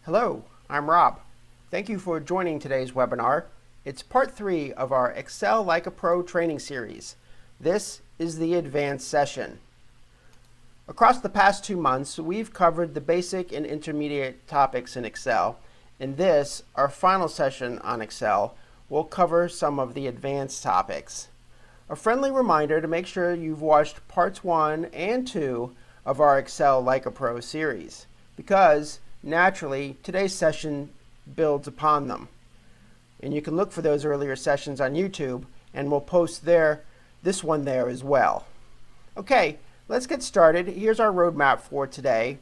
Hello, I'm Rob. Thank you for joining today's webinar. It's part 3 of our Excel Like a Pro training series. This is the advanced session. Across the past 2 months, we've covered the basic and intermediate topics in Excel. In this, our final session on Excel, we'll cover some of the advanced topics. A friendly reminder to make sure you've watched parts 1 and 2 of our Excel Like a Pro series, because naturally, today's session builds upon them. And you can look for those earlier sessions on YouTube, and we'll post this one there as well. Okay, let's get started. Here's our roadmap for today.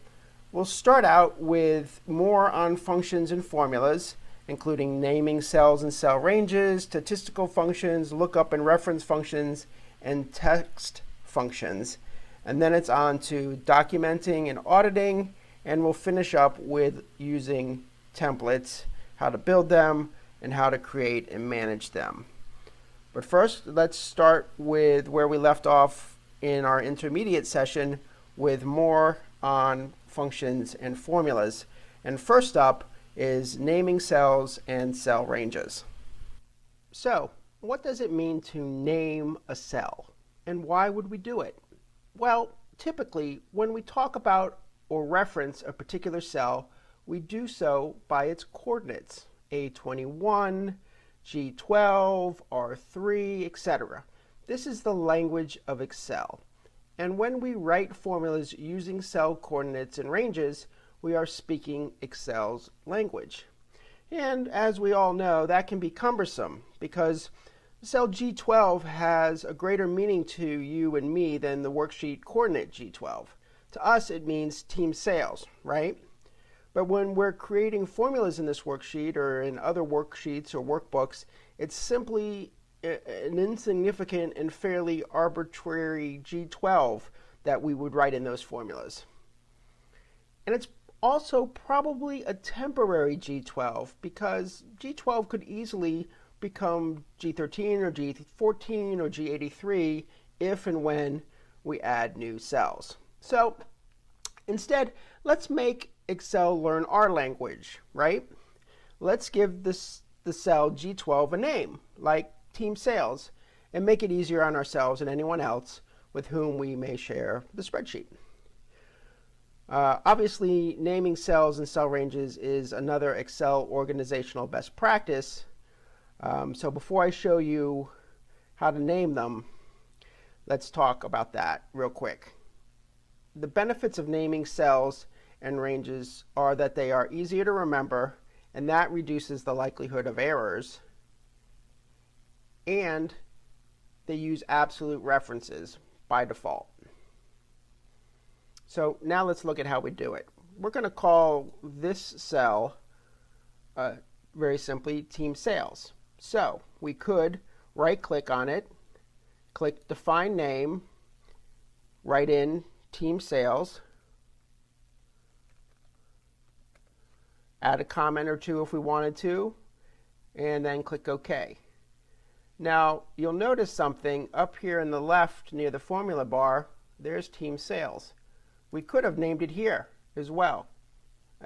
We'll start out with more on functions and formulas, including naming cells and cell ranges, statistical functions, lookup and reference functions, and text functions. And then it's on to documenting and auditing, and we'll finish up with using templates, how to build them, and how to create and manage them. But first, let's start with where we left off in our intermediate session with more on functions and formulas. And first up is naming cells and cell ranges. So, what does it mean to name a cell? And why would we do it? Well, typically, when we talk about or reference a particular cell, we do so by its coordinates, A21, G12, R3, etc. This is the language of Excel. And when we write formulas using cell coordinates and ranges, we are speaking Excel's language. And as we all know, that can be cumbersome because cell G12 has a greater meaning to you and me than the worksheet coordinate G12. To us, it means team sales, right? But when we're creating formulas in this worksheet or in other worksheets or workbooks, it's simply an insignificant and fairly arbitrary G12 that we would write in those formulas. And it's also probably a temporary G12 because G12 could easily become G13 or G14 or G83 if and when we add new cells. So instead, let's make Excel learn our language, right? Let's give the cell G12 a name, like team sales, and make it easier on ourselves and anyone else with whom we may share the spreadsheet. Obviously, naming cells and cell ranges is another Excel organizational best practice. So before I show you how to name them, let's talk about that real quick. The benefits of naming cells and ranges are that they are easier to remember, and that reduces the likelihood of errors, and they use absolute references by default. So now let's look at how we do it. We're going to call this cell very simply team sales. So we could right-click on it, click Define Name, write in team sales, add a comment or two if we wanted to, and then click OK. Now, you'll notice something up here in the left near the formula bar. There's team sales. We could have named it here as well.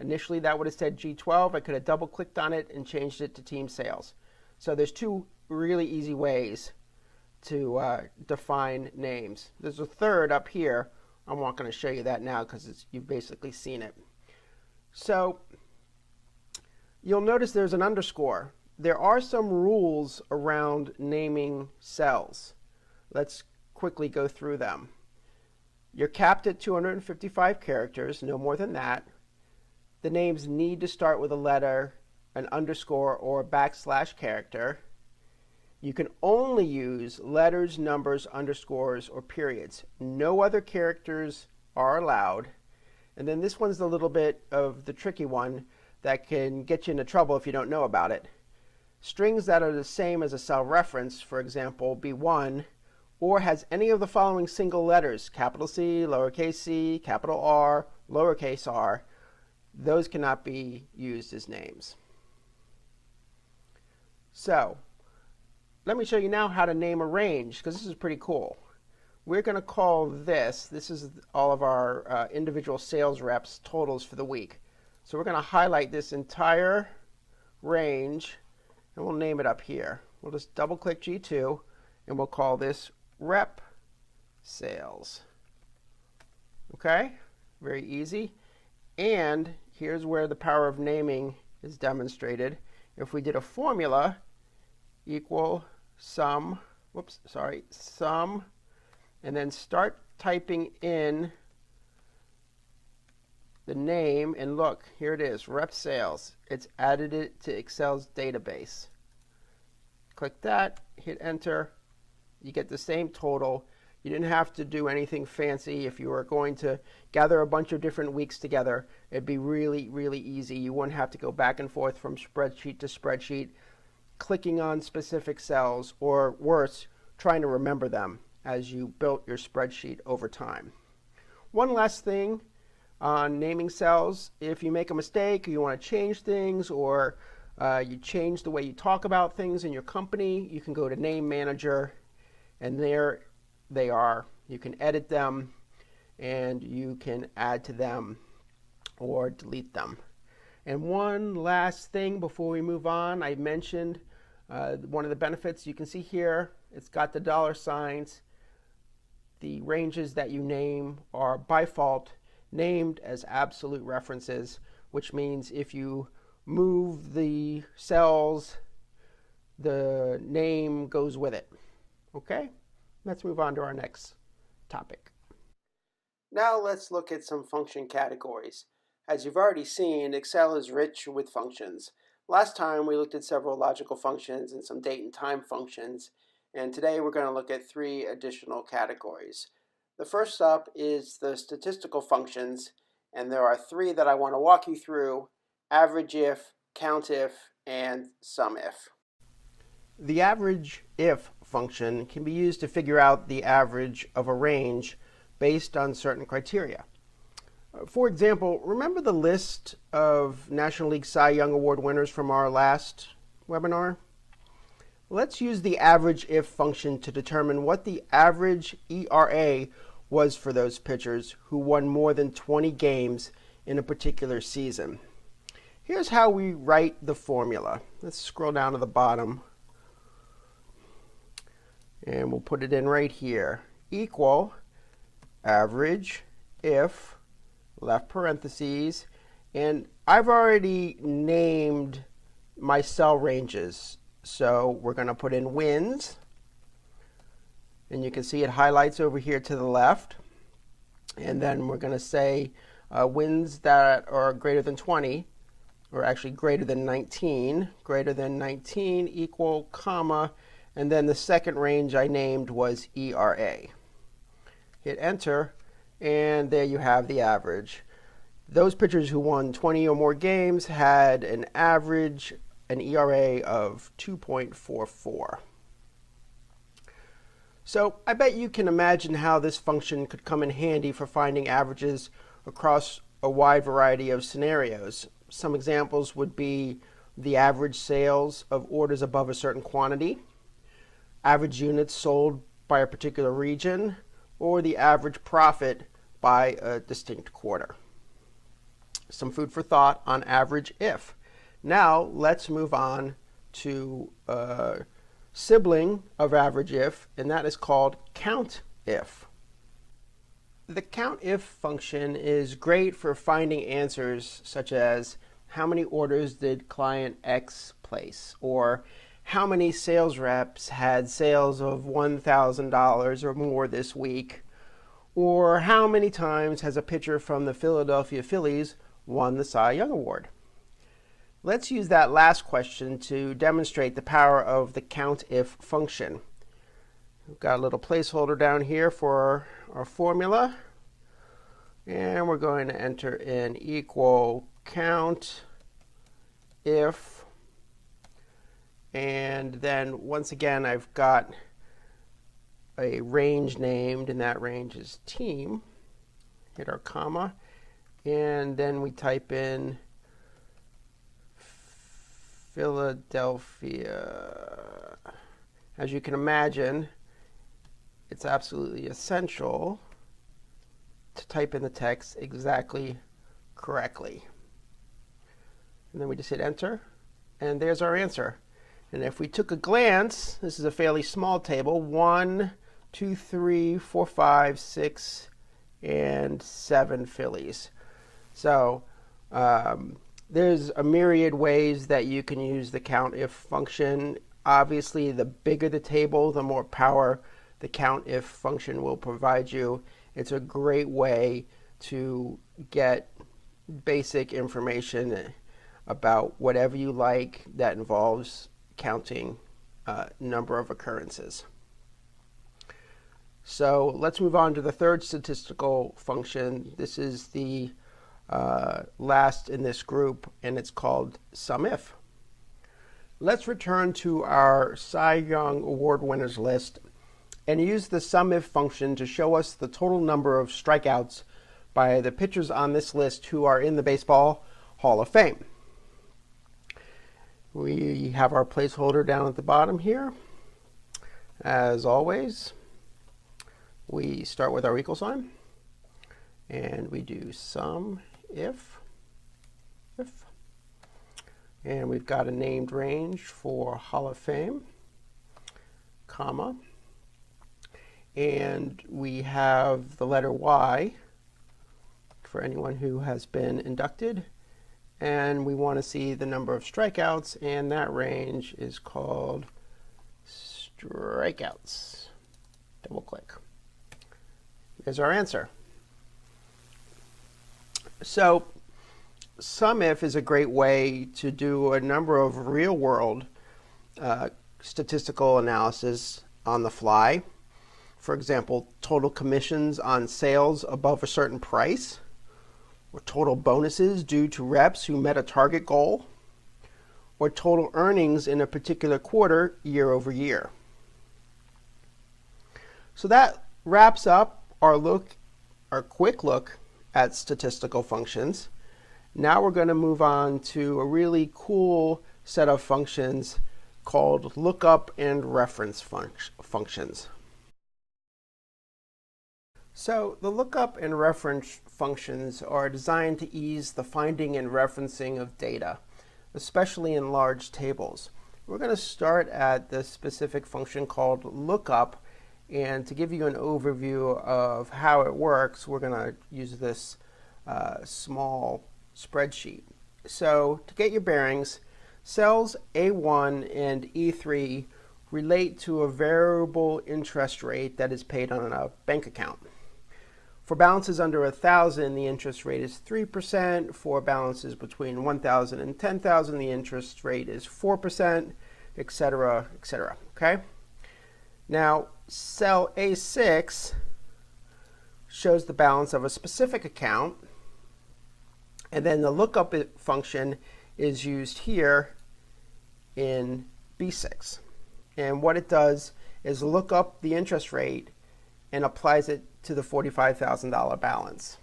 Initially, that would have said G12. I could have double-clicked on it and changed it to team sales. So there's two really easy ways to define names. There's a third up here. I'm not going to show you that now because you've basically seen it. So you'll notice there's an underscore. There are some rules around naming cells. Let's quickly go through them. You're capped at 255 characters, no more than that. The names need to start with a letter, an underscore, or a backslash character. You can only use letters, numbers, underscores, or periods. No other characters are allowed. And then this one's a little bit of the tricky one that can get you into trouble if you don't know about it. Strings that are the same as a cell reference, for example, B1, or has any of the following single letters, capital C, lowercase c, capital R, lowercase r, those cannot be used as names. So let me show you now how to name a range, because this is pretty cool. we're going to call this is all of our individual sales reps totals for the week. So we're going to highlight this entire range, and we'll name it up here. We'll just double click G2, and we'll call this rep sales. Okay, very easy. And here's where the power of naming is demonstrated. If we did a formula equal sum, sum, and then start typing in the name, and look, here it is, rep sales. It's added it to Excel's database. Click that, hit enter, you get the same total. You didn't have to do anything fancy. If you were going to gather a bunch of different weeks together, it'd be really, really easy. You wouldn't have to go back and forth from spreadsheet to spreadsheet, clicking on specific cells, or worse, trying to remember them as you built your spreadsheet over time. One last thing on naming cells: if you make a mistake, or you want to change things, or you change the way you talk about things in your company, you can go to Name Manager, and there they are. You can edit them, and you can add to them or delete them. And one last thing before we move on, I mentioned one of the benefits. You can see here, it's got the dollar signs. The ranges that you name are by default named as absolute references, which means if you move the cells, the name goes with it. Okay? Let's move on to our next topic. Now let's look at some function categories. As you've already seen, Excel is rich with functions. Last time we looked at several logical functions and some date and time functions, and today we're going to look at 3 additional categories. The first up is the statistical functions, and there are 3 that I want to walk you through: average if, count if, and sum if. The average if function can be used to figure out the average of a range based on certain criteria. For example, remember the list of National League Cy Young Award winners from our last webinar? Let's use the average if function to determine what the average ERA was for those pitchers who won more than 20 games in a particular season. Here's how we write the formula. Let's scroll down to the bottom, and we'll put it in right here. Equal average if, left parentheses, and I've already named my cell ranges. So we're going to put in wins, and you can see it highlights over here to the left. And then we're going to say wins that are greater than 20, or actually greater than 19, equal, comma, and then the second range I named was ERA. Hit enter, and there you have the average. Those pitchers who won 20 or more games had an average, an ERA of 2.44. So I bet you can imagine how this function could come in handy for finding averages across a wide variety of scenarios. Some examples would be the average sales of orders above a certain quantity, average units sold by a particular region, or the average profit by a distinct quarter. Some food for thought on average if. Now let's move on to a sibling of average if, and that is called count if. The count if function is great for finding answers such as how many orders did client X place, or how many sales reps had sales of $1,000 or more this week, or how many times has a pitcher from the Philadelphia Phillies won the Cy Young Award. Let's use that last question to demonstrate the power of the count if function. We've got a little placeholder down here for our formula, and we're going to enter in equal count if, and then once again I've got a range named, and that range is team. Hit our comma, and then we type in Philadelphia. As you can imagine, it's absolutely essential to type in the text exactly correctly. And then we just hit enter, and there's our answer. And if we took a glance, this is a fairly small table, 1, 2, 3, 4, 5, 6, and 7 fillies. So there's a myriad ways that you can use the COUNTIF function. Obviously, the bigger the table, the more power the COUNTIF function will provide you. It's a great way to get basic information about whatever you like that involves counting number of occurrences. So let's move on to the third statistical function. This is the last in this group, and it's called SUMIF. Let's return to our Cy Young Award winners list and use the SUMIF function to show us the total number of strikeouts by the pitchers on this list who are in the Baseball Hall of Fame. We have our placeholder down at the bottom here. As always, we start with our equal sign, and we do SUMIF, and we've got a named range for Hall of Fame, comma, and we have the letter Y for anyone who has been inducted, and we want to see the number of strikeouts, and that range is called strikeouts. Double click. There's our answer. So SUMIF is a great way to do a number of real-world statistical analysis on the fly. For example, total commissions on sales above a certain price, or total bonuses due to reps who met a target goal, or total earnings in a particular quarter year over year. So that wraps up our quick look at statistical functions. Now we're going to move on to a really cool set of functions called lookup and reference functions. So the lookup and reference functions are designed to ease the finding and referencing of data, especially in large tables. We're going to start at the specific function called lookup, and to give you an overview of how it works, we're going to use this small spreadsheet. So to get your bearings, cells A1 and E3 relate to a variable interest rate that is paid on a bank account. For balances under 1,000, the interest rate is 3%. For balances between 1,000 and 10,000, the interest rate is 4%, etc., etc. Okay? Now, cell A6 shows the balance of a specific account, and then the lookup function is used here in B6. And what it does is look up the interest rate and applies it to the $45,000 balance.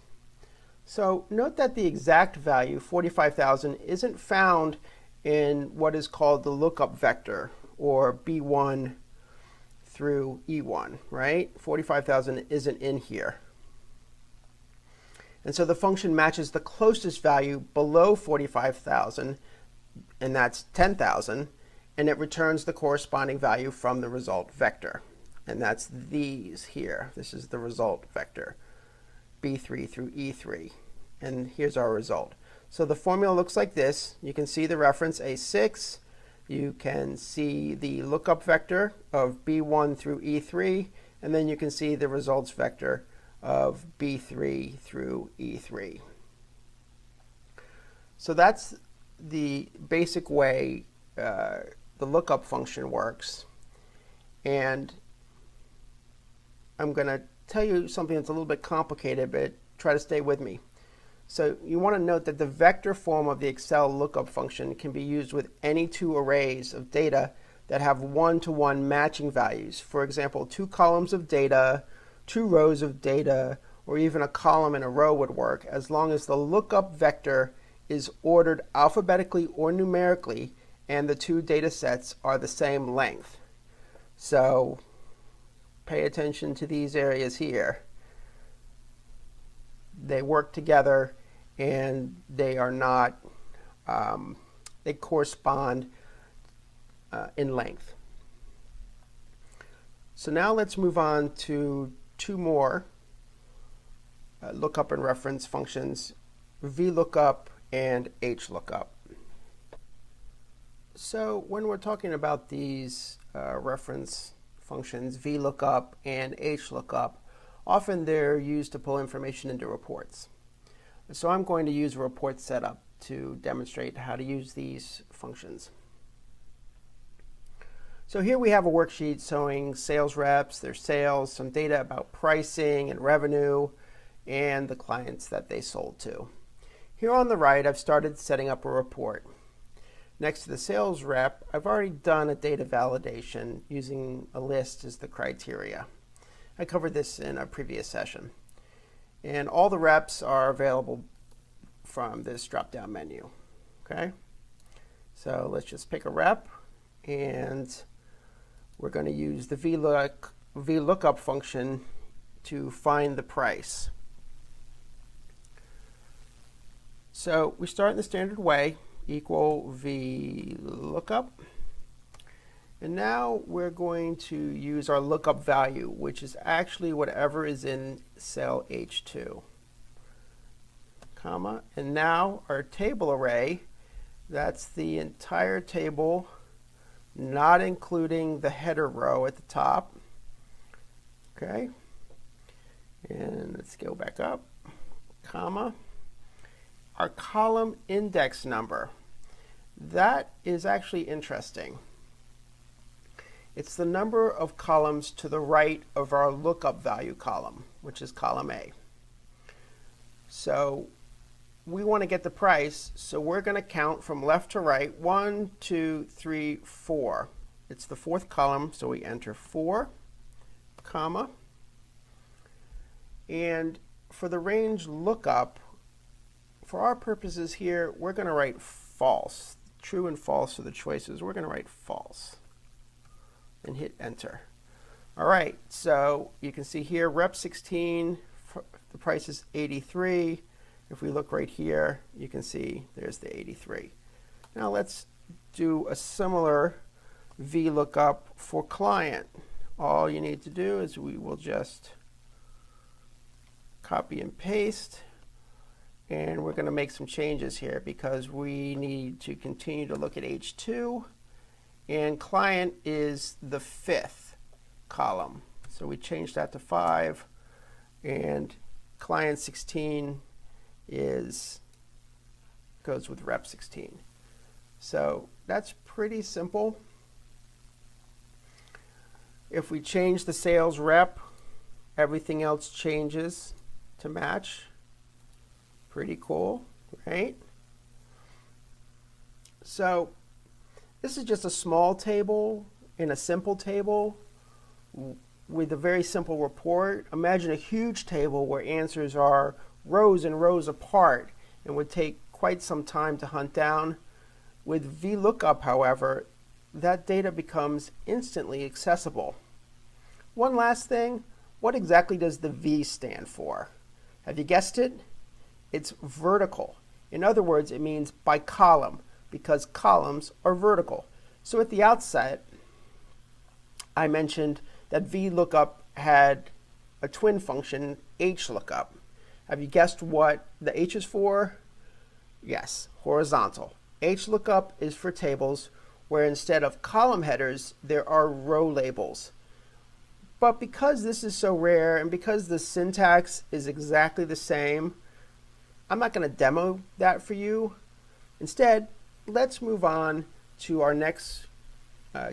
So note that the exact value, 45,000, isn't found in what is called the lookup vector, or B1 through E1, right? 45,000 isn't in here. And so the function matches the closest value below 45,000, and that's 10,000, and it returns the corresponding value from the result vector. And that's these here. This is the result vector, B3 through E3. And here's our result. So the formula looks like this. You can see the reference A6. You can see the lookup vector of B1 through E3. And then you can see the results vector of B3 through E3. So that's the basic way the lookup function works. And I'm going to tell you something that's a little bit complicated, but try to stay with me. So you want to note that the vector form of the Excel lookup function can be used with any two arrays of data that have one-to-one matching values. For example, 2 columns of data, 2 rows of data, or even a column and a row would work, as long as the lookup vector is ordered alphabetically or numerically and the two data sets are the same length. So pay attention to these areas here. They work together and they are not, they correspond in length. So now let's move on to two more lookup and reference functions, VLOOKUP and HLOOKUP. So when we're talking about these reference functions, VLOOKUP and HLOOKUP, often they're used to pull information into reports. So I'm going to use a report setup to demonstrate how to use these functions. So here we have a worksheet showing sales reps, their sales, some data about pricing and revenue, and the clients that they sold to. Here on the right, I've started setting up a report. Next to the sales rep, I've already done a data validation using a list as the criteria. I covered this in a previous session. And all the reps are available from this drop-down menu. Okay? So let's just pick a rep, and we're going to use the VLOOKUP function to find the price. So we start in the standard way, equal VLOOKUP. And now we're going to use our lookup value, which is actually whatever is in cell H2, comma. And now our table array, that's the entire table, not including the header row at the top. Okay. And let's go back up, comma. Our column index number, that is actually interesting. It's the number of columns to the right of our lookup value column, which is column A. So we want to get the price, so we're going to count from left to right, 1, 2, 3, 4. It's the fourth column, so we enter 4, comma. And for the range lookup, for our purposes here, we're going to write false. True and false are the choices. We're going to write false and hit enter. All right, so you can see here, rep 16, the price is 83. If we look right here, you can see there's the 83. Now let's do a similar VLOOKUP for client. All you need to do is we will just copy and paste, and we're going to make some changes here because we need to continue to look at H2, and client is the fifth column. So we change that to 5, and client 16 goes with rep 16. So that's pretty simple. If we change the sales rep, everything else changes to match. Pretty cool, right? So this is just a small table in a simple table with a very simple report. Imagine a huge table where answers are rows and rows apart and would take quite some time to hunt down. With VLOOKUP, however, that data becomes instantly accessible. One last thing, what exactly does the V stand for? Have you guessed it? It's vertical. In other words, it means by column, because columns are vertical. So at the outset, I mentioned that VLOOKUP had a twin function, HLOOKUP. Have you guessed what the H is for? Yes, horizontal. HLOOKUP is for tables where instead of column headers, there are row labels. But because this is so rare and because the syntax is exactly the same, I'm not going to demo that for you. Instead, let's move on to our next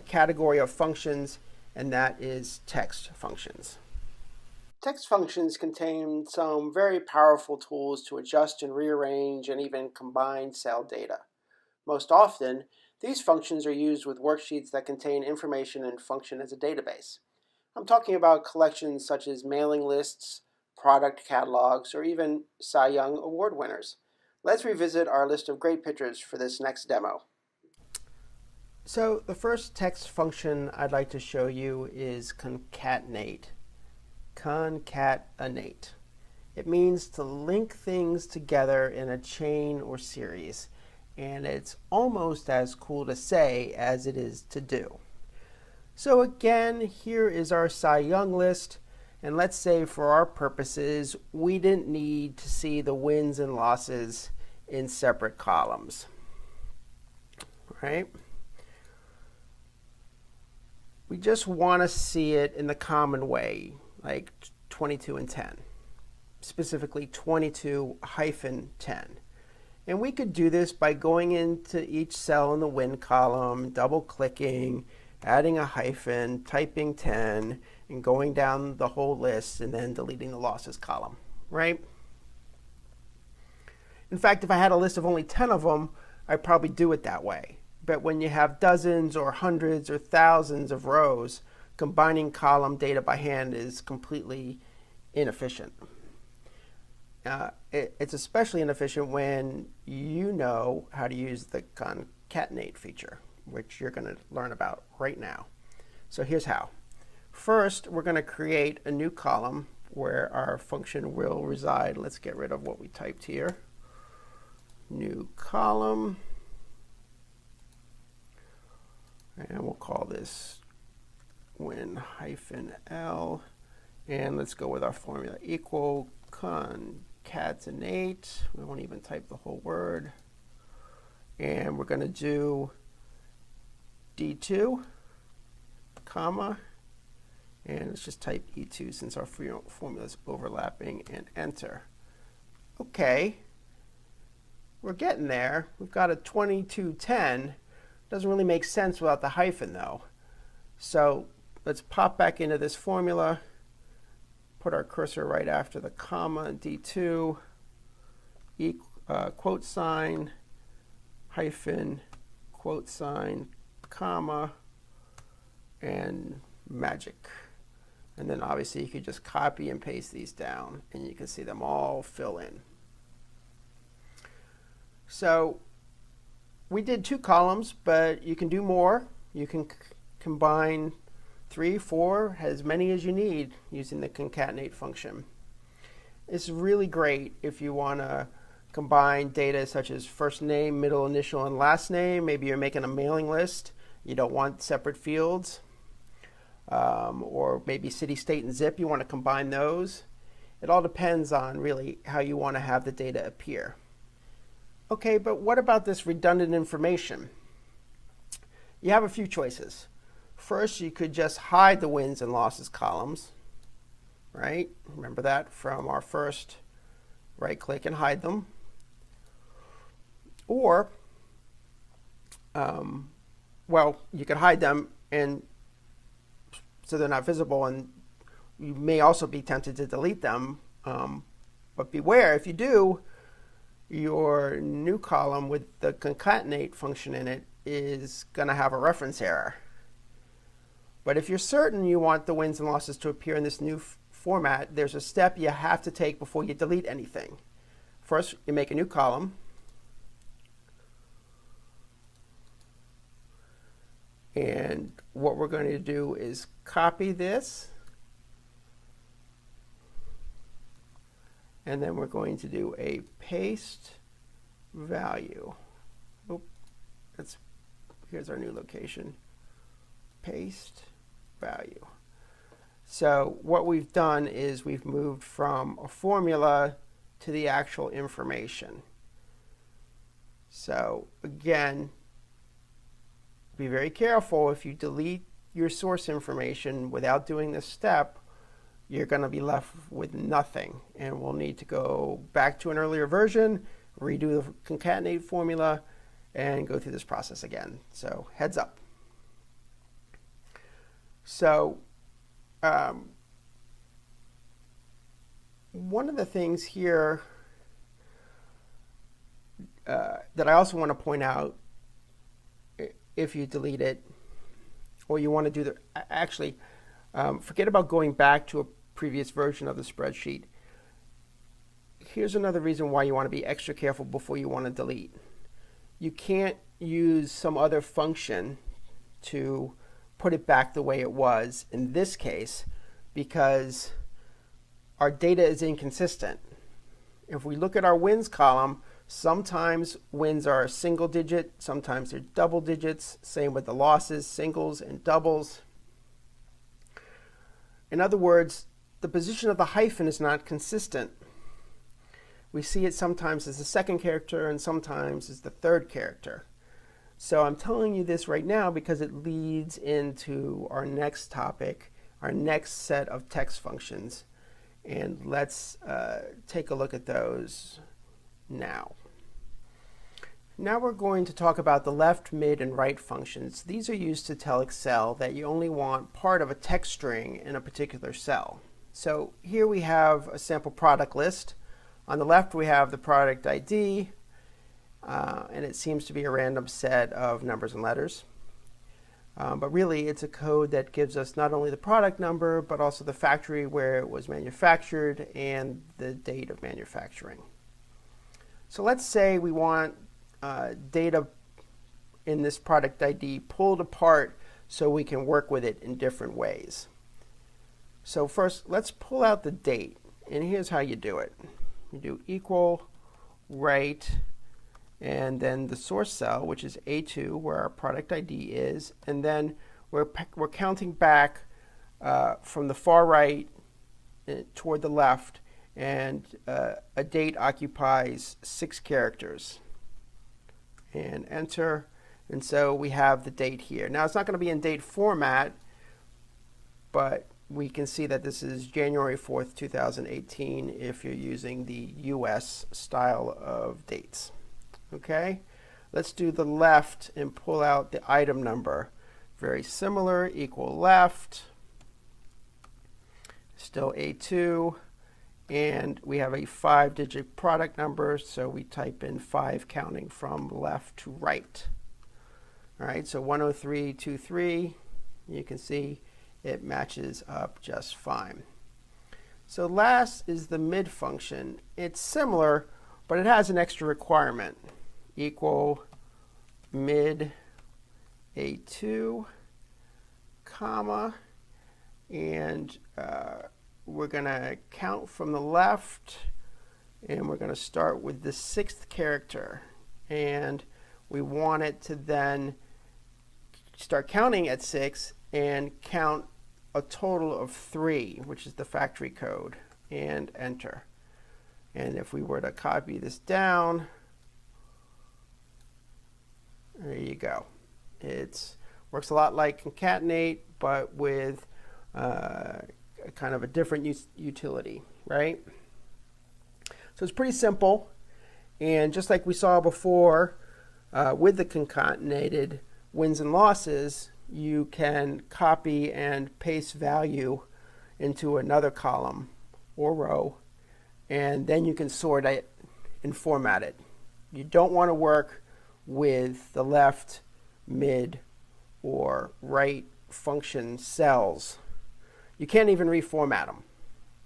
category of functions, and that is text functions. Text functions contain some very powerful tools to adjust and rearrange and even combine cell data. Most often, these functions are used with worksheets that contain information and function as a database. I'm talking about collections such as mailing lists, product catalogs, or even Cy Young Award winners. Let's revisit our list of great pictures for this next demo. So the first text function I'd like to show you is concatenate. Concatenate. It means to link things together in a chain or series, and it's almost as cool to say as it is to do. So again, here is our Cy Young list, and let's say for our purposes, we didn't need to see the wins and losses in separate columns. Right? We just want to see it in the common way, like 22 and 10, specifically 22-10. And we could do this by going into each cell in the win column, double-clicking, adding a hyphen, typing 10, and going down the whole list, and then deleting the losses column, right? In fact, if I had a list of only 10 of them, I'd probably do it that way. But when you have dozens or hundreds or thousands of rows, combining column data by hand is completely inefficient. It's especially inefficient when you know how to use the concatenate feature, which you're going to learn about right now. So here's how. First, we're going to create a new column where our function will reside. Let's get rid of what we typed here. New column. And we'll call this win-L. And let's go with our formula equal concatenate. We won't even type the whole word. And we're going to do D2, comma, and let's just type E2 since our formula is overlapping, and enter. Okay, we're getting there. We've got a 2210. Doesn't really make sense without the hyphen though. So let's pop back into this formula, put our cursor right after the comma, D2, quote sign, hyphen, quote sign, comma, and magic. And then obviously you could just copy and paste these down and you can see them all fill in. So we did 2 columns, but you can do more. You can combine 3, 4, as many as you need using the concatenate function. It's really great if you want to combine data such as first name, middle initial, and last name. Maybe you're making a mailing list. You don't want separate fields. Or maybe city, state, and zip. You want to combine those. It all depends on really how you want to have the data appear. Okay, but what about this redundant information? You have a few choices. First, you could just hide the wins and losses columns, right? Remember that from our first right-click and hide them. Or, well, you could hide them and so they're not visible, and you may also be tempted to delete them. But beware, if you do, your new column with the concatenate function in it is going to have a reference error. But if you're certain you want the wins and losses to appear in this new format, there's a step you have to take before you delete anything. First, you make a new column. And what we're going to do is copy this. And then we're going to do a paste value. Oop, here's our new location. Paste value. So what we've done is we've moved from a formula to the actual information. So again, be very careful. If you delete your source information without doing this step, you're going to be left with nothing. And we'll need to go back to an earlier version, redo the concatenate formula, and go through this process again. So heads up. So one of the things here that I also want to point out, if you delete it, or you want to do forget about going back to a previous version of the spreadsheet. Here's another reason why you want to be extra careful before you want to delete. You can't use some other function to put it back the way it was in this case because our data is inconsistent. If we look at our wins column, sometimes wins are single digit, sometimes they're double digits. Same with the losses, singles and doubles. In other words, the position of the hyphen is not consistent. We see it sometimes as the second character and sometimes as the third character. So I'm telling you this right now because it leads into our next topic, our next set of text functions. And let's take a look at those now. Now we're going to talk about the left, mid, and right functions. These are used to tell Excel that you only want part of a text string in a particular cell. So here we have a sample product list. On the left we have the product ID, and it seems to be a random set of numbers and letters. But really it's a code that gives us not only the product number, but also the factory where it was manufactured and the date of manufacturing. So let's say we want data in this product ID pulled apart so we can work with it in different ways. So first, let's pull out the date, and here's how you do it. You do equal, right, and then the source cell, which is A2, where our product ID is, and then we're counting back from the far right toward the left, and a date occupies 6 characters. And enter, and so we have the date here. Now it's not going to be in date format, but we can see that this is January 4th, 2018 if you're using the US style of dates. Okay, let's do the left and pull out the item number. Very similar, equal left, still A2, and we have a 5-digit product number, so we type in 5 counting from left to right. All right, so 10323, you can see it matches up just fine. So last is the mid function. It's similar, but it has an extra requirement. Equal mid A2, comma, and we're going to count from the left, and we're going to start with the 6th character. And we want it to then start counting at 6 and count a total of 3, which is the factory code, and enter. And if we were to copy this down, there you go. It works a lot like concatenate, but with kind of a different utility, right? So it's pretty simple, and just like we saw before with the concatenated wins and losses, you can copy and paste value into another column or row, and then you can sort it and format it. You don't want to work with the left, mid, or right function cells. You can't even reformat them.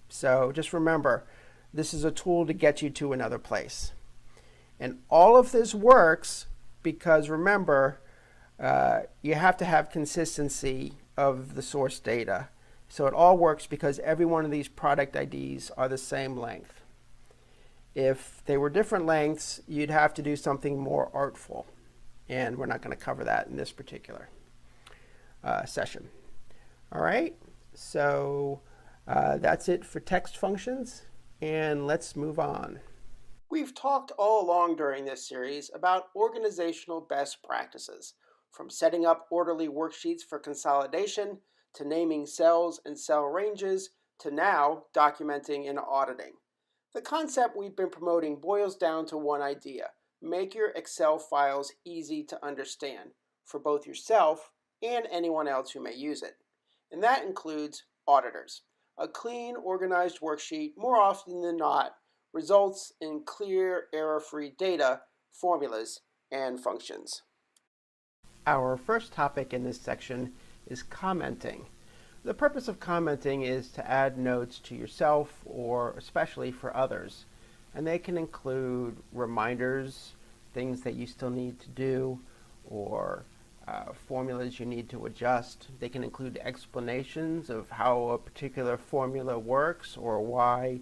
So just remember, this is a tool to get you to another place. And all of this works because, remember, you have to have consistency of the source data. So it all works because every one of these product IDs are the same length. If they were different lengths, you'd have to do something more artful. And we're not going to cover that in this particular session. All right, so that's it for text functions, and let's move on. We've talked all along during this series about organizational best practices, from setting up orderly worksheets for consolidation, to naming cells and cell ranges, to now documenting and auditing. The concept we've been promoting boils down to one idea: make your Excel files easy to understand for both yourself and anyone else who may use it. And that includes auditors. A clean, organized worksheet, more often than not, results in clear, error-free data, formulas, and functions. Our first topic in this section is commenting. The purpose of commenting is to add notes to yourself or especially for others. And they can include reminders, things that you still need to do, or formulas you need to adjust. They can include explanations of how a particular formula works or why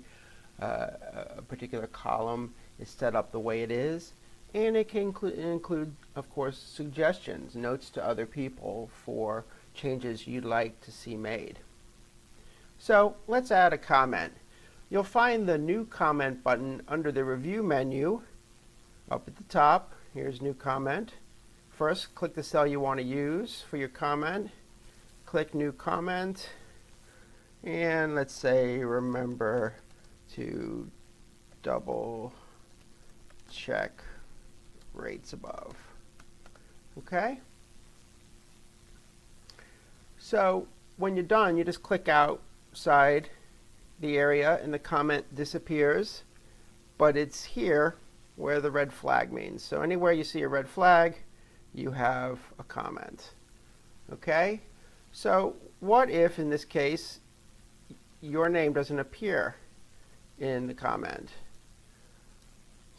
a particular column is set up the way it is. And it can include, of course, suggestions, notes to other people for changes you'd like to see made. So let's add a comment. You'll find the New Comment button under the Review menu up at the top. Here's New Comment. First, click the cell you want to use for your comment. Click New Comment. And let's say, remember to double check rates above. Okay? So when you're done, you just click outside the area and the comment disappears, but it's here where the red flag means. So anywhere you see a red flag, you have a comment. Okay? So what if, in this case, your name doesn't appear in the comment?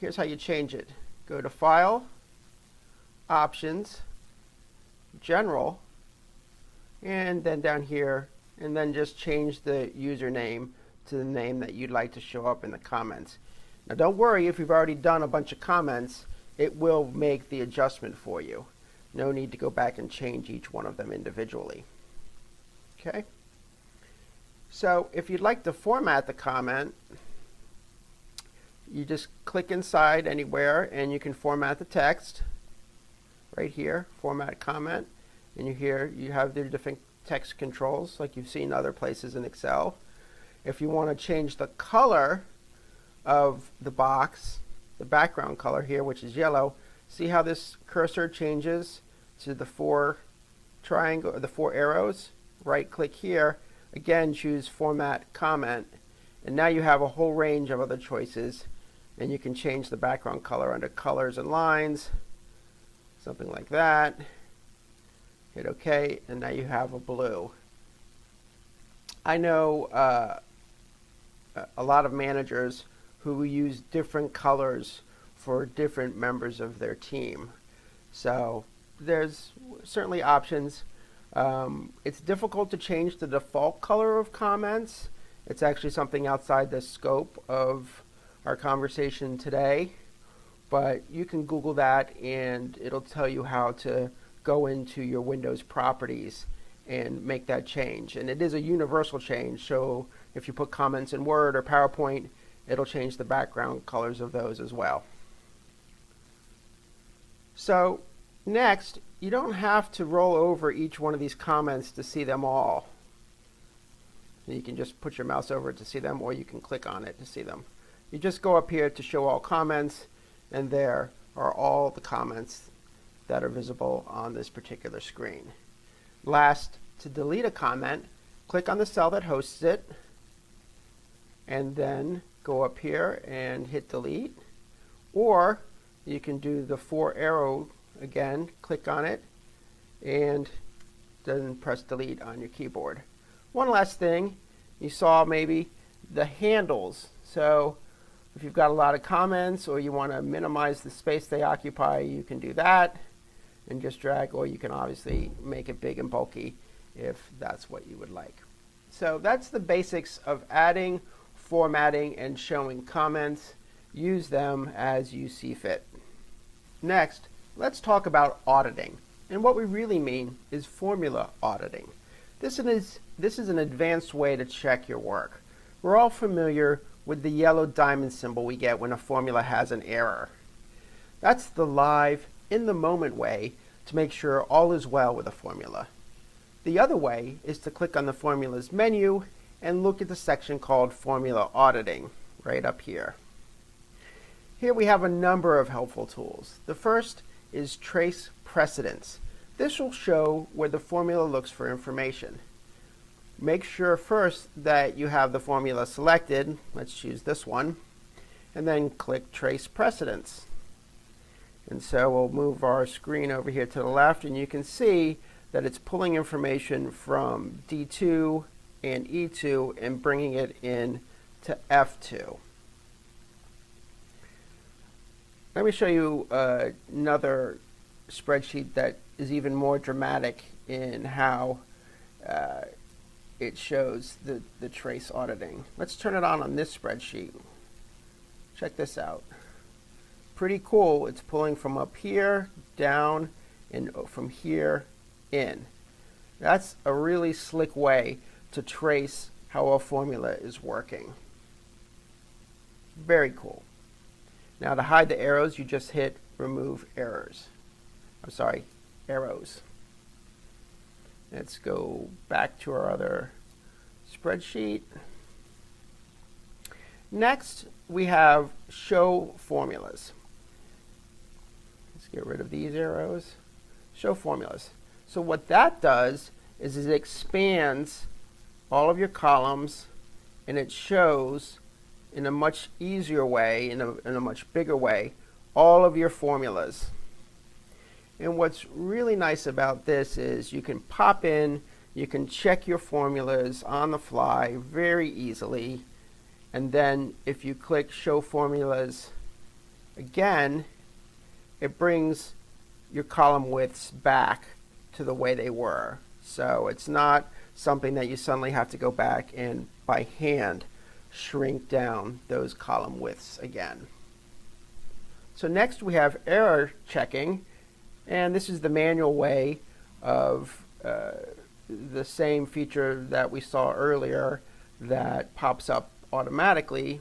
Here's how you change it. Go to File, Options, General, and then down here, and then just change the username to the name that you'd like to show up in the comments. Now don't worry if you've already done a bunch of comments, it will make the adjustment for you. No need to go back and change each one of them individually. Okay? So if you'd like to format the comment, you just click inside anywhere and you can format the text right here, format comment, and you have the different text controls like you've seen other places in Excel. If you want to change the color of the box, the background color here, which is yellow, see how this cursor changes to the four arrows? Right click here, again choose Format Comment, and now you have a whole range of other choices, and you can change the background color under Colors and Lines, something like that. Hit OK, and now you have a blue. I know a lot of managers who use different colors for different members of their team. So there's certainly options. It's difficult to change the default color of comments. It's actually something outside the scope of our conversation today. But you can Google that and it'll tell you how to go into your Windows properties and make that change. And it is a universal change, so if you put comments in Word or PowerPoint, it'll change the background colors of those as well. So next, you don't have to roll over each one of these comments to see them all. You can just put your mouse over it to see them, or you can click on it to see them. You just go up here to Show All Comments, and there are all the comments that are visible on this particular screen. Last, to delete a comment, click on the cell that hosts it, and then go up here and hit delete. Or you can do the 4 arrow again, click on it, and then press delete on your keyboard. One last thing, you saw maybe the handles. So if you've got a lot of comments or you want to minimize the space they occupy, you can do that and just drag, or you can obviously make it big and bulky if that's what you would like. So that's the basics of adding, formatting, and showing comments. Use them as you see fit. Next, let's talk about auditing. And what we really mean is formula auditing. This is an advanced way to check your work. We're all familiar with the yellow diamond symbol we get when a formula has an error. That's the live, in-the-moment way to make sure all is well with a formula. The other way is to click on the Formulas menu and look at the section called Formula Auditing, right up here. Here we have a number of helpful tools. The first is Trace Precedence. This will show where the formula looks for information. Make sure first that you have the formula selected. Let's choose this one. And then click Trace Precedence. And so we'll move our screen over here to the left, and you can see that it's pulling information from D2 and E2 and bringing it in to F2. Let me show you another spreadsheet that is even more dramatic in how it shows the trace auditing. Let's turn it on this spreadsheet. Check this out. Pretty cool. It's pulling from up here, down, and from here, in. That's a really slick way to trace how a formula is working. Very cool. Now to hide the arrows, you just hit remove errors. I'm sorry, arrows. Let's go back to our other spreadsheet. Next, we have show formulas. Let's get rid of these arrows. Show formulas. So what that does is it expands all of your columns, and it shows in a much easier way, in a much bigger way, all of your formulas. And what's really nice about this is you can pop in, you can check your formulas on the fly very easily, and then if you click show formulas again, it brings your column widths back to the way they were. So it's not something that you suddenly have to go back and by hand shrink down those column widths again. So next we have error checking, and this is the manual way of the same feature that we saw earlier that pops up automatically.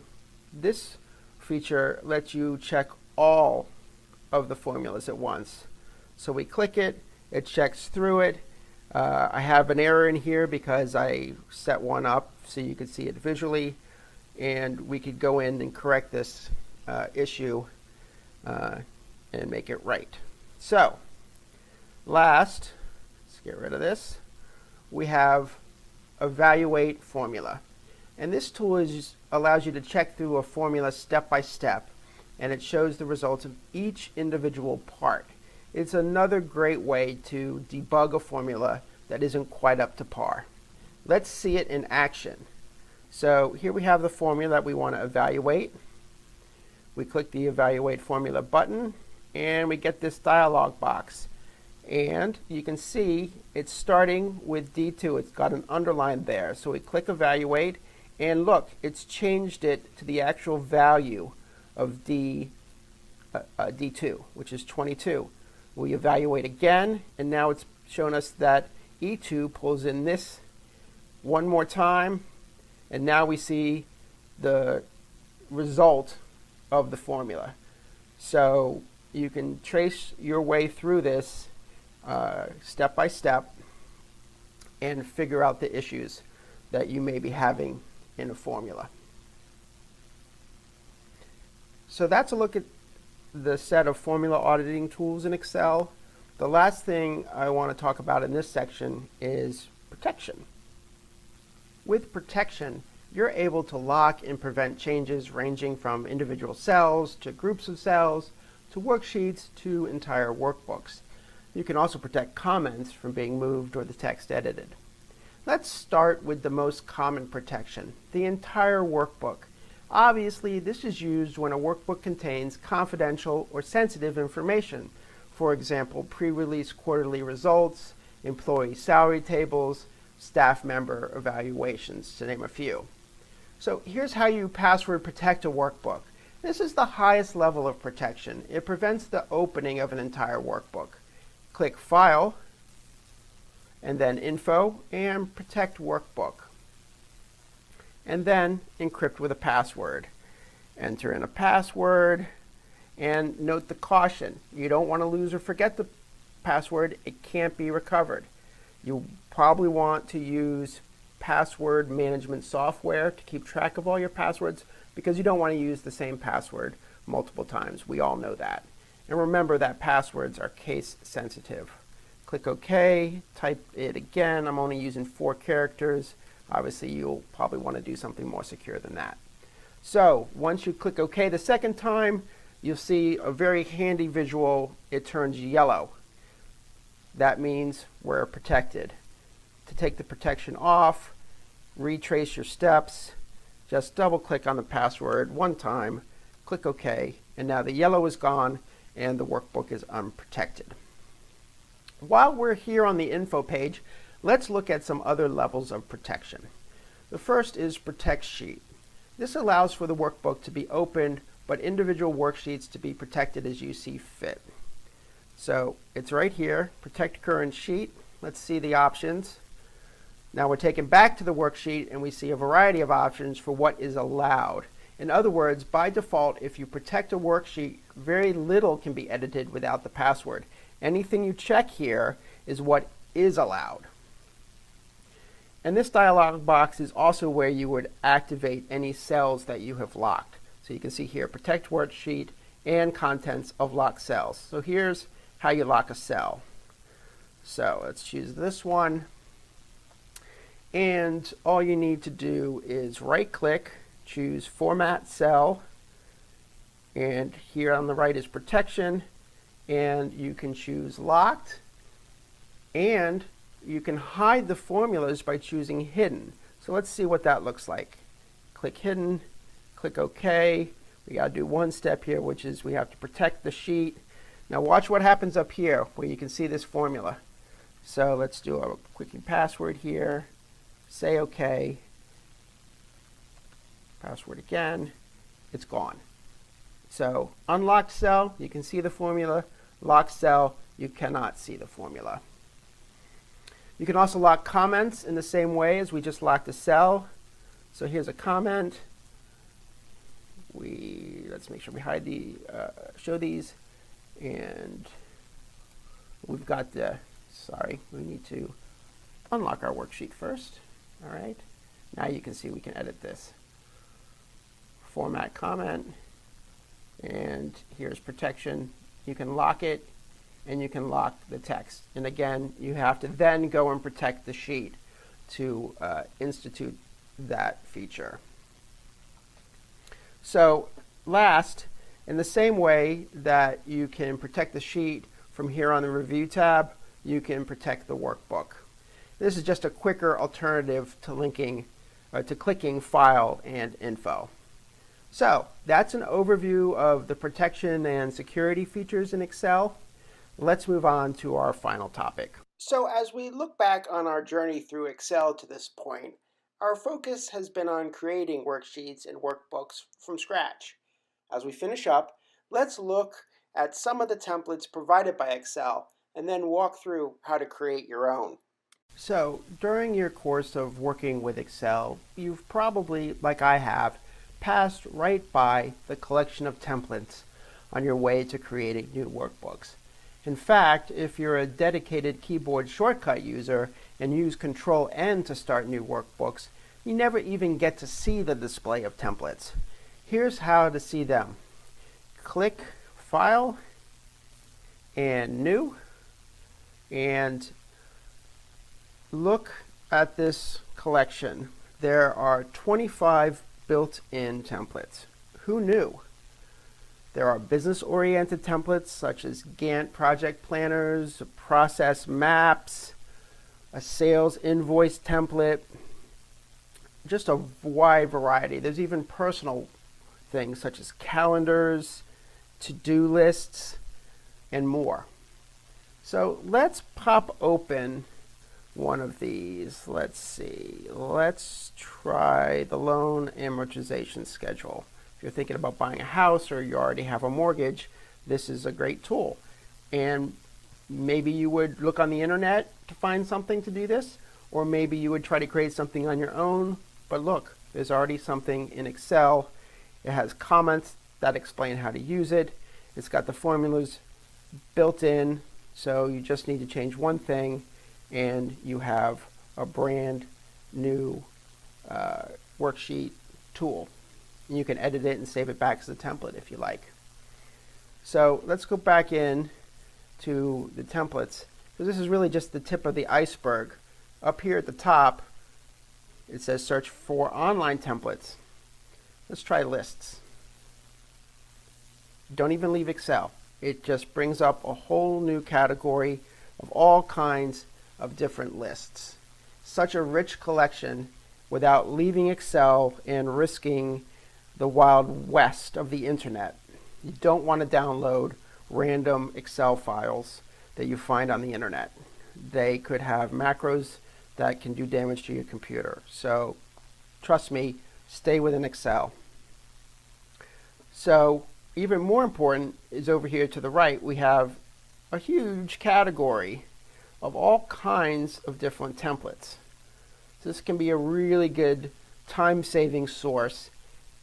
This feature lets you check all of the formulas at once. So we click it, it checks through it. I have an error in here because I set one up so you could see it visually, and we could go in and correct this issue and make it right. So last, let's get rid of this, we have evaluate formula. And this tool allows you to check through a formula step by step, and it shows the results of each individual part. It's another great way to debug a formula that isn't quite up to par. Let's see it in action. So here we have the formula that we want to evaluate. We click the evaluate formula button, and we get this dialog box. And you can see it's starting with D2. It's got an underline there. So we click evaluate, and look, it's changed it to the actual value of D2, which is 22. We evaluate again, and now it's shown us that E2 pulls in this one more time, and now we see the result of the formula. So you can trace your way through this step by step and figure out the issues that you may be having in a formula. So that's a look at the set of formula auditing tools in Excel. The last thing I want to talk about in this section is protection. With protection, you're able to lock and prevent changes ranging from individual cells to groups of cells to worksheets to entire workbooks. You can also protect comments from being moved or the text edited. Let's start with the most common protection, the entire workbook. Obviously, this is used when a workbook contains confidential or sensitive information. For example, pre-release quarterly results, employee salary tables, staff member evaluations, to name a few. So here's how you password protect a workbook. This is the highest level of protection. It prevents the opening of an entire workbook. Click File, and then Info, and Protect Workbook. And then encrypt with a password. Enter in a password, and note the caution. You don't want to lose or forget the password. It can't be recovered. You probably want to use password management software to keep track of all your passwords, because you don't want to use the same password multiple times. We all know that. And remember that passwords are case sensitive. Click OK, type it again. I'm only using 4 characters. Obviously, you'll probably want to do something more secure than that. So once you click OK the second time, you'll see a very handy visual. It turns yellow. That means we're protected. To take the protection off, retrace your steps, just double click on the password one time, click OK, and now the yellow is gone and the workbook is unprotected. While we're here on the info page, let's look at some other levels of protection. The first is Protect Sheet. This allows for the workbook to be opened, but individual worksheets to be protected as you see fit. So it's right here, Protect Current Sheet. Let's see the options. Now we're taken back to the worksheet and we see a variety of options for what is allowed. In other words, by default, if you protect a worksheet, very little can be edited without the password. Anything you check here is what is allowed. And this dialog box is also where you would activate any cells that you have locked. So you can see here, Protect Worksheet and Contents of Locked Cells. So here's how you lock a cell. So let's choose this one. And all you need to do is right-click, choose Format Cell, and here on the right is Protection, and you can choose Locked, and you can hide the formulas by choosing Hidden. So let's see what that looks like. Click Hidden, click OK. We got to do one step here, which is we have to protect the sheet. Now watch what happens up here where you can see this formula. So let's do a quickie password here. Say OK, password again, it's gone. So unlocked cell, you can see the formula. Locked cell, you cannot see the formula. You can also lock comments in the same way as we just locked a cell. So here's a comment. Let's make sure we hide show these, and we've got we need to unlock our worksheet first. All right, now you can see we can edit this. Format comment, and here's protection. You can lock it, and you can lock the text. And again, you have to then go and protect the sheet to institute that feature. So last, in the same way that you can protect the sheet from here on the Review tab, you can protect the workbook. This is just a quicker alternative to clicking File and Info. So that's an overview of the protection and security features in Excel. Let's move on to our final topic. So as we look back on our journey through Excel to this point, our focus has been on creating worksheets and workbooks from scratch. As we finish up, let's look at some of the templates provided by Excel and then walk through how to create your own. So during your course of working with Excel, you've probably, like I have, passed right by the collection of templates on your way to creating new workbooks. In fact, if you're a dedicated keyboard shortcut user and use Control-N to start new workbooks, you never even get to see the display of templates. Here's how to see them. Click File and New, and look at this collection. There are 25 built-in templates. Who knew? There are business-oriented templates such as Gantt project planners, process maps, a sales invoice template, just a wide variety. There's even personal things such as calendars, to-do lists, and more. So let's pop open one of these. Let's see. Let's try the loan amortization schedule. If you're thinking about buying a house or you already have a mortgage, this is a great tool. And maybe you would look on the internet to find something to do this, or maybe you would try to create something on your own. But look, there's already something in Excel. It has comments that explain how to use it. It's got the formulas built in, so you just need to change one thing and you have a brand new worksheet tool. And you can edit it and save it back as a template if you like. So let's go back in to the templates, because this is really just the tip of the iceberg. Up here at the top, it says search for online templates. Let's try lists. Don't even leave Excel. It just brings up a whole new category of all kinds of different lists. Such a rich collection without leaving Excel and risking the wild west of the internet. You don't want to download random Excel files. that you find on the internet. They could have macros that can do damage to your computer. So trust me, stay within Excel. So even more important is over here to the right, we have a huge category of all kinds of different templates. So this can be a really good time-saving source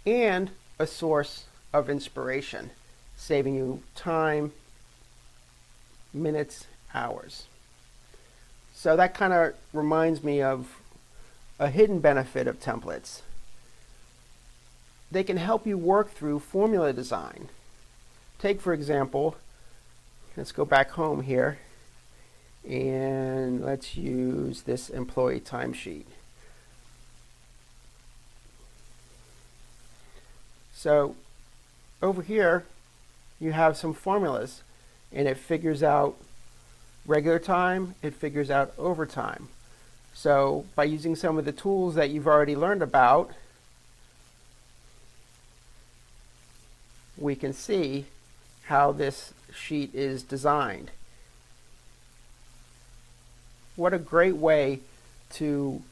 and a source of inspiration, saving you time, minutes, hours. So that kind of reminds me of a hidden benefit of templates. They can help you work through formula design. Take, for example, let's go back home here, and let's use this employee timesheet. So over here, you have some formulas, and it figures out regular time, it figures out overtime. So by using some of the tools that you've already learned about, we can see how this sheet is designed. What a great way to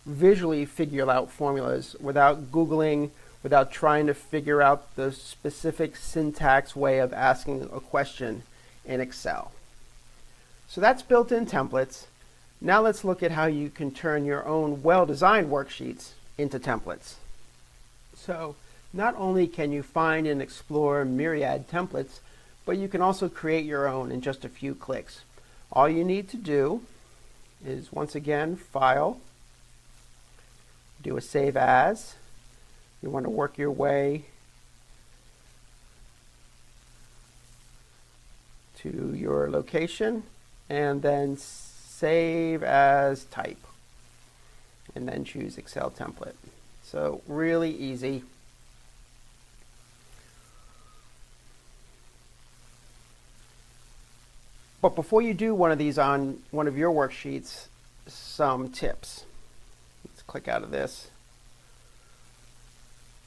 visually figure out formulas without Googling, without trying to figure out the specific syntax way of asking a question in Excel. So that's built-in templates. Now let's look at how you can turn your own well-designed worksheets into templates. So not only can you find and explore myriad templates, but you can also create your own in just a few clicks. All you need to do is, once again, File, do a Save As. You want to work your way to your location, and then Save As Type, and then choose Excel template. So really easy. But before you do one of these on one of your worksheets, some tips. Let's click out of this.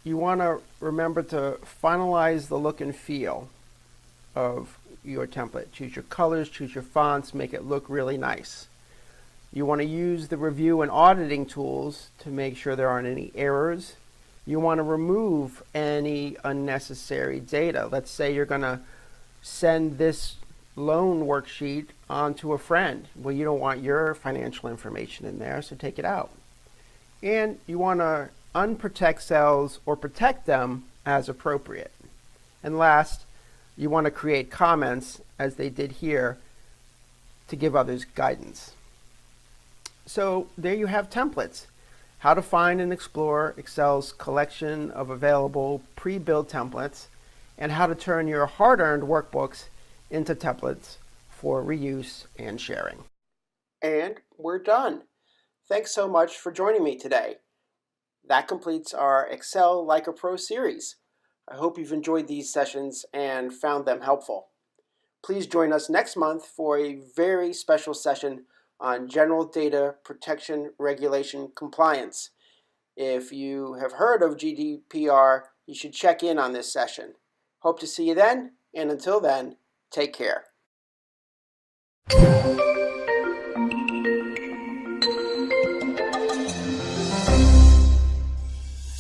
You want to remember to finalize the look and feel of your template. Choose your colors, choose your fonts, make it look really nice. You want to use the review and auditing tools to make sure there aren't any errors. You want to remove any unnecessary data. Let's say you're going to send this loan worksheet onto a friend. Well, you don't want your financial information in there, so take it out. And you want to unprotect cells or protect them as appropriate. And last, you want to create comments, as they did here, to give others guidance. So there you have templates. How to find and explore Excel's collection of available pre-built templates, and how to turn your hard-earned workbooks into templates for reuse and sharing. And we're done. Thanks so much for joining me today. That completes our Excel Like a Pro series. I hope you've enjoyed these sessions and found them helpful. Please join us next month for a very special session on General Data Protection Regulation Compliance. If you have heard of GDPR, you should check in on this session. Hope to see you then, and until then, take care.